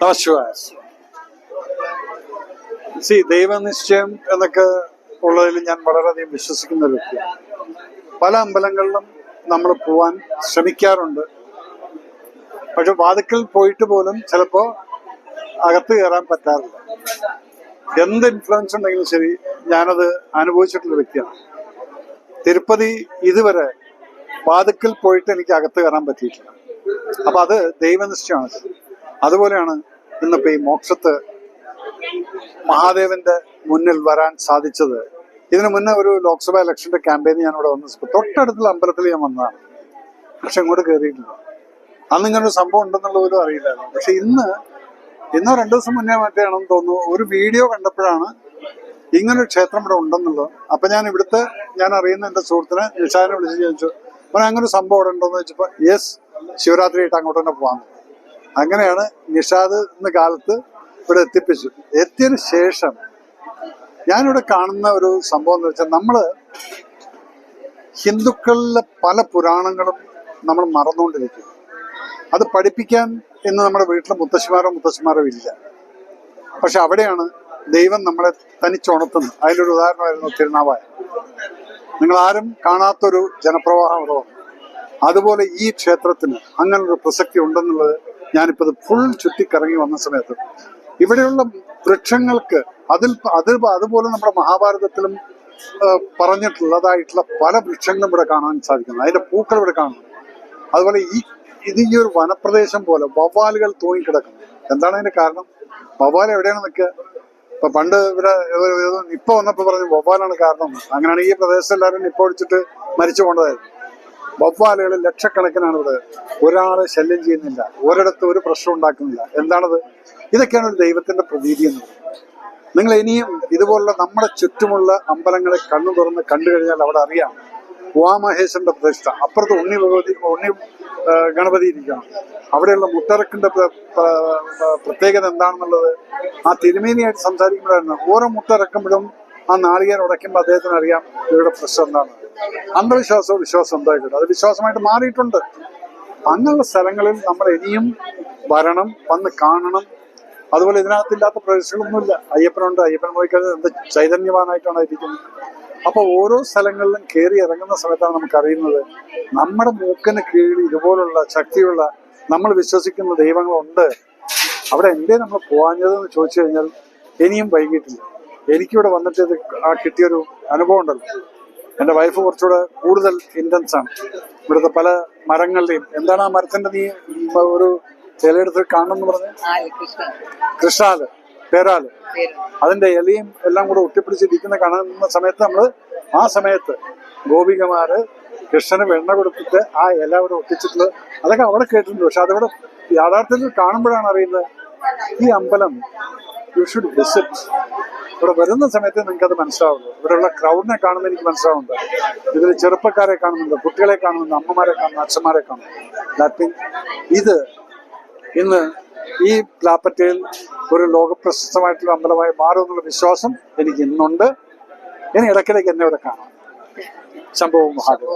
നമസ്കാരം. ദൈവനിശ്ചയം എന്നൊക്കെ ഉള്ളതിൽ ഞാൻ വളരെയധികം വിശ്വസിക്കുന്ന ഒരു വ്യക്തിയാണ്. പല അമ്പലങ്ങളിലും നമ്മൾ പോവാൻ ശ്രമിക്കാറുണ്ട്. പക്ഷെ വാതിക്കൽ പോയിട്ട് പോലും ചിലപ്പോ അകത്ത് കയറാൻ പറ്റാറില്ല. എന്ത് ഇൻഫ്ലുവൻസ് ഉണ്ടെങ്കിലും ശരി, ഞാനത് അനുഭവിച്ചിട്ടുള്ള വ്യക്തിയാണ്. തിരുപ്പതി ഇതുവരെ വാതിക്കൽ പോയിട്ട് എനിക്ക് അകത്ത് കയറാൻ പറ്റിയിട്ടില്ല. അപ്പൊ അത് ദൈവനിശ്ചയമാണ്. അതുപോലെയാണ് ഇന്നിപ്പോ ഈ മോക്ഷത്ത് മഹാദേവന്റെ മുന്നിൽ വരാൻ സാധിച്ചത്. ഇതിനു മുന്നേ ഒരു ലോക്സഭാ ഇലക്ഷന്റെ ക്യാമ്പയിന് ഞാൻ ഇവിടെ വന്ന തൊട്ടടുത്തുള്ള അമ്പലത്തിൽ ഞാൻ വന്നതാണ്. പക്ഷെ ഇങ്ങോട്ട് കയറിയിട്ടില്ല. അന്ന് ഇങ്ങനൊരു സംഭവം ഉണ്ടെന്നുള്ള പോലും അറിയില്ലായിരുന്നു. പക്ഷെ ഇന്നോ 2 ദിവസം മുന്നേ മറ്റേയാണെന്ന് തോന്നുന്നു, ഒരു വീഡിയോ കണ്ടപ്പോഴാണ് ഇങ്ങനൊരു ക്ഷേത്രം ഇവിടെ ഉണ്ടെന്നുള്ളത്. അപ്പൊ ഞാൻ അറിയുന്ന എന്റെ സുഹൃത്തിനെ നിഷാദിനെ വിളിച്ച് ചോദിച്ചു, അങ്ങനെ അങ്ങനൊരു സംഭവം ഇവിടെ ഉണ്ടോന്ന് ചോദിച്ചപ്പോ യെസ്, ശിവരാത്രി ആയിട്ട് അങ്ങോട്ട് തന്നെ പോകാൻ. അങ്ങനെയാണ് നിഷാദ് ഇന്ന് കാലത്ത് ഇവിടെ എത്തിയതിനു ശേഷം ഞാനിവിടെ കാണുന്ന ഒരു സംഭവം എന്ന് വെച്ചാൽ, നമ്മള് ഹിന്ദുക്കളിലെ പല പുരാണങ്ങളും നമ്മൾ മറന്നുകൊണ്ടിരിക്കും. അത് പഠിപ്പിക്കാൻ ഇന്ന് നമ്മുടെ വീട്ടിലെ മുത്തശ്ശിമാരോ ഇല്ല. പക്ഷെ അവിടെയാണ് ദൈവം നമ്മളെ തനിച്ചുണർത്തുന്നത്. അതിലൊരു ഉദാഹരണമായിരുന്നു തിരുനാവായ. നിങ്ങൾ ആരും കാണാത്തൊരു ജനപ്രവാഹം അവിടെ വന്നു. അതുപോലെ ഈ ക്ഷേത്രത്തിന് അങ്ങനൊരു പ്രസക്തി ഉണ്ടെന്നുള്ളത് ഞാനിപ്പോൾ ഫുൾ ചുറ്റിക്കറങ്ങി വന്ന സമയത്ത് ഇവിടെയുള്ള വൃക്ഷങ്ങൾക്ക് അതുപോലെ നമ്മുടെ മഹാഭാരതത്തിലും പറഞ്ഞിട്ടുള്ളതായിട്ടുള്ള പല വൃക്ഷങ്ങളും ഇവിടെ കാണാൻ സാധിക്കുന്നു. അതിന്റെ പൂക്കൾ ഇവിടെ കാണുന്നു. അതുപോലെ ഈ ഒരു വനപ്രദേശം പോലെ വവ്വാലുകൾ തൂങ്ങിക്കിടക്കുന്നു. എന്താണ് അതിന്റെ കാരണം? വവ്വാൽ എവിടെയാണ് നിൽക്കുക? ഇപ്പൊ പണ്ട് നിപ്പ വന്നപ്പോ പറഞ്ഞു വവ്വാലാണ് കാരണം. അങ്ങനെയാണ് ഈ പ്രദേശത്ത് എല്ലാവരും നിപ്പ ഒഴിച്ചിട്ട് മരിച്ചു പോകേണ്ടതായിരുന്നു. വവ്വാലുകൾ ലക്ഷക്കണക്കിനാണ് ഇവിടെ. ഒരാളെ ശല്യം ചെയ്യുന്നില്ല, ഒരിടത്ത് ഒരു പ്രശ്നം ഉണ്ടാക്കുന്നില്ല. എന്താണത്? ഇതൊക്കെയാണ് ഒരു ദൈവത്തിന്റെ പ്രതീതി എന്ന് പറയുന്നത്. നിങ്ങൾ ഇനിയും ഇതുപോലുള്ള നമ്മുടെ ചുറ്റുമുള്ള അമ്പലങ്ങളെ കണ്ണു തുറന്ന് കണ്ടു കഴിഞ്ഞാൽ അവിടെ അറിയാം ഉമാമഹേശ്വരന്റെ പ്രതിഷ്ഠ. അപ്പുറത്ത് ഉണ്ണി ഗണപതി ഇരിക്കണം. അവിടെയുള്ള മുട്ടറക്കിന്റെ പ്രത്യേകത എന്താണെന്നുള്ളത് ആ തിരുമേനിയായിട്ട് സംസാരിക്കുമ്പോഴായിരുന്നു. ഓരോ മുട്ടറക്കുമ്പോഴും ആ നാളികേരം ഉടയ്ക്കുമ്പോൾ അദ്ദേഹത്തിന് അറിയാം ഇവരുടെ പ്രശ്നം എന്താണ്. അന്ധവിശ്വാസവും വിശ്വാസം എന്തായിട്ടുണ്ട്, അത് വിശ്വാസമായിട്ട് മാറിയിട്ടുണ്ട്. അങ്ങനെയുള്ള സ്ഥലങ്ങളിൽ നമ്മൾ ഇനിയും വരണം, വന്ന് കാണണം. അതുപോലെ ഇതിനകത്തില്ലാത്ത പ്രദേശങ്ങളൊന്നുമില്ല. അയ്യപ്പനുണ്ട്, അയ്യപ്പൻ പോയി കഴിഞ്ഞാൽ എന്ത് ചൈതന്യവാനായിട്ടാണ് ഇരിക്കുന്നത്. അപ്പൊ ഓരോ സ്ഥലങ്ങളിലും കയറി ഇറങ്ങുന്ന സമയത്താണ് നമുക്കറിയുന്നത് നമ്മുടെ മൂക്കിന് കീഴിൽ ഇതുപോലുള്ള ശക്തിയുള്ള നമ്മൾ വിശ്വസിക്കുന്ന ദൈവങ്ങളുണ്ട്. അവിടെ എന്തേ നമ്മൾ പോകാഞ്ഞതെന്ന് ചോദിച്ചു കഴിഞ്ഞാൽ ഇനിയും വൈകിട്ടില്ല. എനിക്കിവിടെ വന്നിട്ട് ഇത് കിട്ടിയൊരു അനുഭവം ഉണ്ടല്ലോ. എൻ്റെ വൈഫ് കുറച്ചുകൂടെ കൂടുതൽ ഇന്റൻസ് ആണ്. ഇവിടുത്തെ പല മരങ്ങളുടെയും എന്താണ് ആ മരത്തിന്റെ നീ ഒരു ഇലയെടുത്ത് കാണണമെന്ന് പറഞ്ഞ കൃഷ്ണാല്, പേരാല്, അതിന്റെ ഇലയും എല്ലാം കൂടെ ഒട്ടിപ്പിടിച്ചിരിക്കുന്ന കാണുന്ന സമയത്ത് ആ സമയത്ത് ഗോപികമാര് കൃഷ്ണന് വെണ്ണ കൊടുത്തിട്ട് ആ ഇല അവിടെ ഒട്ടിച്ചിട്ടുള്ളത് അതൊക്കെ അവിടെ കേട്ടിട്ടുണ്ട്. പക്ഷെ അതവിടെ യാഥാർത്ഥ്യത്തിൽ കാണുമ്പോഴാണ് അറിയുന്നത് ഈ അമ്പലം യു ഷുഡ് വിസിറ്റ്. ഇവിടെ വരുന്ന സമയത്ത് നിങ്ങൾക്ക് അത് മനസ്സിലാവുള്ളൂ. ഇവിടെയുള്ള ക്രൗഡിനെ കാണുമ്പോൾ എനിക്ക് മനസ്സിലാവുന്നുണ്ട്. ഇതിൽ ചെറുപ്പക്കാരെ കാണുന്നുണ്ട്, കുട്ടികളെ കാണുന്നുണ്ട്, അമ്മമാരെ കാണുന്നു, അച്ഛന്മാരെ കാണുന്നു. ദാറ്റ് മീൻ ഇത് ഇന്ന് ഈ പ്ലാപ്പറ്റയിൽ ഒരു ലോകപ്രശസ്തമായിട്ടുള്ള അമ്പലമായി മാറുമെന്നുള്ള വിശ്വാസം എനിക്ക് ഇന്നുണ്ട്. ഇനി ഇടയ്ക്കിടയ്ക്ക് എന്നെ ഇവിടെ കാണാം. ശംഭോ മഹാദേവ.